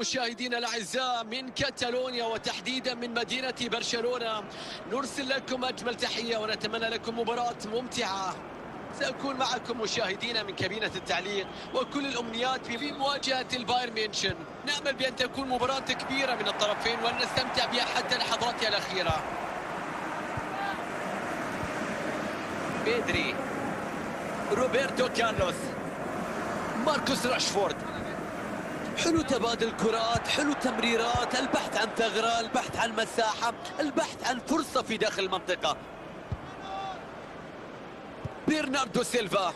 مشاهدينا الأعزاء من كاتالونيا وتحديدا من مدينة برشلونة، نرسل لكم أجمل تحية ونتمنى لكم مباراة ممتعة. سأكون معكم مشاهدينا من كابينة التعليق، وكل الأمنيات في مواجهة البايرن ميونخ. نأمل بأن تكون مباراة كبيرة من الطرفين وأن نستمتع بها حتى لحظاتها الأخيرة. بيدري، روبرتو كارلوس، ماركوس راشفورد. حلو تبادل الكرات، حلو تمريرات، البحث عن ثغرة، البحث عن مساحة، البحث عن فرصة في داخل المنطقة. برناردو سيلفا،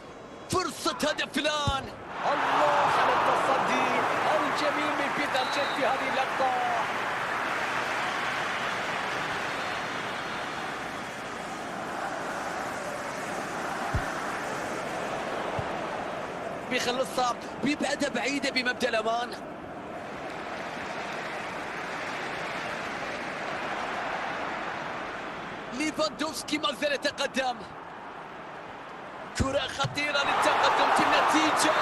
فرصة هدف الآن. الله على التصدي الجميل من بيتر تشيك في هذه اللقطة. بيخلصها، بيبعدها بعيدة بمبدأ الأمان. ليفاندوفسكي ما زال يتقدم. كرة خطيرة للتقدم في النتيجة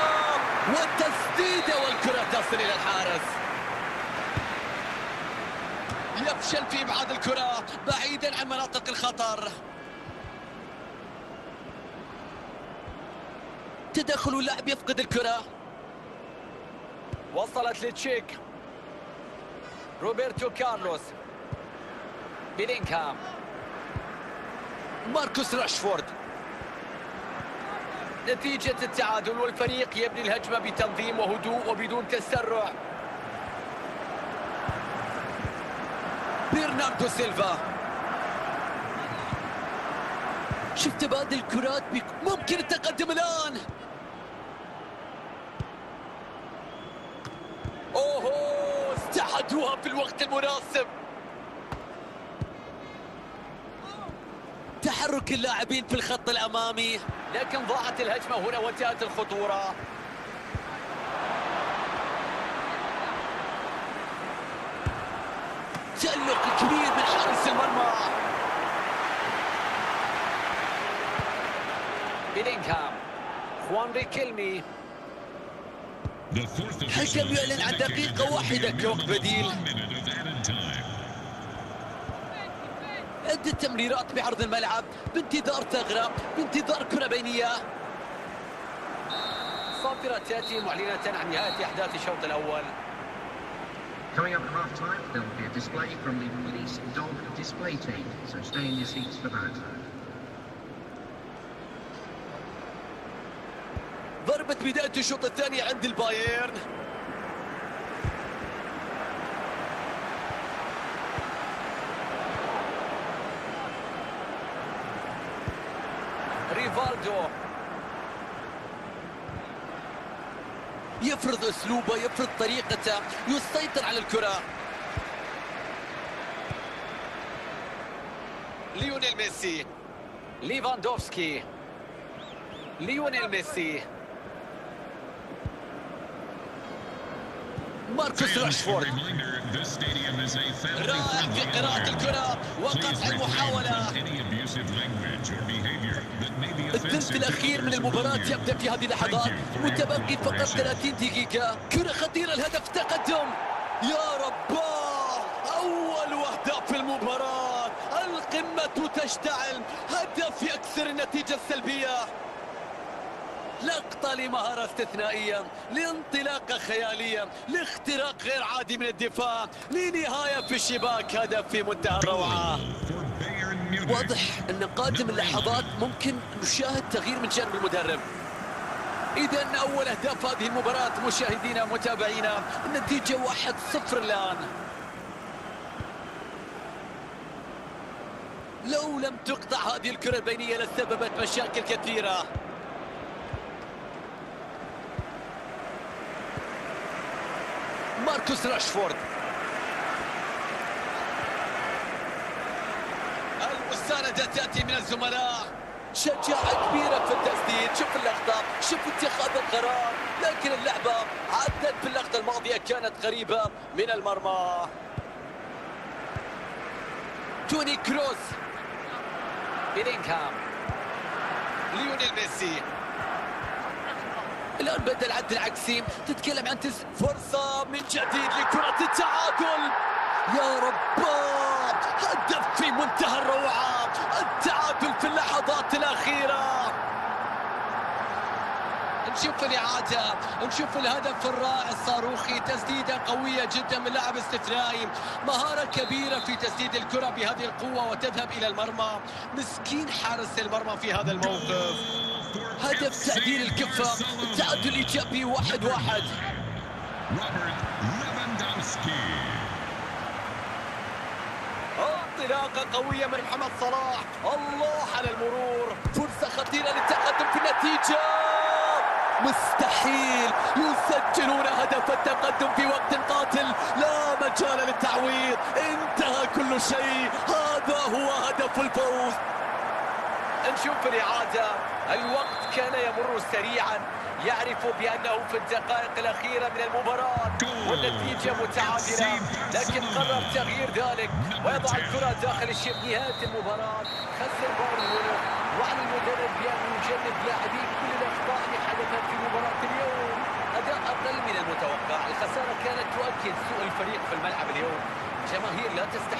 والتسديدة، والكرة تصل إلى الحارس. يفشل في إبعاد الكرة بعيدا عن مناطق الخطر. تدخل اللاعب يفقد الكرة. وصلت لتشيك. روبرتو كارلوس، بيلينغهام، ماركوس راشفورد. نتيجة التعادل والفريق يبني الهجمة بتنظيم وهدوء وبدون تسرع. برناردو سيلفا، شفت تبادل الكرات ممكن التقدم الآن. اوه، استحدوها في الوقت المناسب. تحرك اللاعبين في الخط الأمامي، لكن ضاعت الهجمة هنا وانتهت الخطورة. تألق كبير من حارس المرمى. بيلينغهام، خوان ريكيلمي. حكم يعلن عن دقيقة واحدة كوقت بديل. عدة تمريرات بعرض الملعب بانتظار ثغرة، بانتظار كرة بينية. صافرة تأتي معلنة عن نهاية أحداث الشوط الأول. Coming up at half-time, there will be a display from the police dog display team, so stay in your seats for that. ضربة بداية الشوط الثاني عند البايرن. ريفالدو يفرض أسلوبه، يفرض طريقته، يسيطر على الكرة. ليونيل ميسي، ليفاندوفسكي، ليونيل ميسي، ماركوس راشفورد. رائع في قراءة الكرة وقطع المحاولة. الثلث الأخير من المباراة يبدأ في هذه اللحظات، متبقي فقط 30 دقيقة. كرة خطيرة، الهدف تقدم. يا رباه، أول أهداف في المباراة، القمة تشتعل، هدف يكسر النتيجة السلبية. لقطة لمهارة استثنائية، لانطلاقة خيالية، لاختراق غير عادي من الدفاع، لنهاية في الشباك. هدف في منتهى الروعة. واضح أن قادم اللحظات ممكن نشاهد تغيير من جانب المدرب. إذن أول أهداف هذه المباراة مشاهدينا متابعينا، النتيجة 1-0 الآن. لو لم تقطع هذه الكرة البينية لسببت مشاكل كثيرة. ماركوس راشفورد، المساندة تأتي من الزملاء. شجاعة كبيرة في التسديد. شوف اللقطة، شوف اتخاذ القرار، لكن اللعبة عدت في اللقطة الماضية كانت قريبة من المرمى. توني كروس، بيلينغهام، ليونيل ميسي، الآن بدأ العد العكسي، تتكلم عن فرصة من جديد لكرة التعادل. يا رباه، هدف في منتهى الروعة، التعادل في اللحظات الأخيرة. نشوف الإعادة، نشوف الهدف الرائع الصاروخي، تسديدة قوية جدا من لاعب استثنائي، مهارة كبيرة في تسديد الكرة بهذه القوة وتذهب إلى المرمى. مسكين حارس المرمى في هذا الموقف. هدف تعديل الكفة، التعادل الإيجابي 1-1. انطلاقة قوية من محمد صلاح، الله على المرور، فرصة خطيرة للتقدم في النتيجة. مستحيل يسجلون هدف التقدم في وقت قاتل، لا مجال للتعويض، انتهى كل شيء، هذا هو هدف الفوز. نشوف الإعادة، الوقت كان يمر سريعا، يعرف بأنه في الدقائق الأخيرة من المباراة والنتيجة متعادلة، لكن قرر تغيير ذلك ويضع الكرة داخل الشبك. نهاية المباراة خسر بايرن ميونخ، وعلى المدرب بأن يجنب لاعبين كل الأخطاء اللي حدثت في مباراة اليوم. أداء أقل من المتوقع، الخسارة كانت تؤكد سوء الفريق في الملعب اليوم. جماهير لا تستحق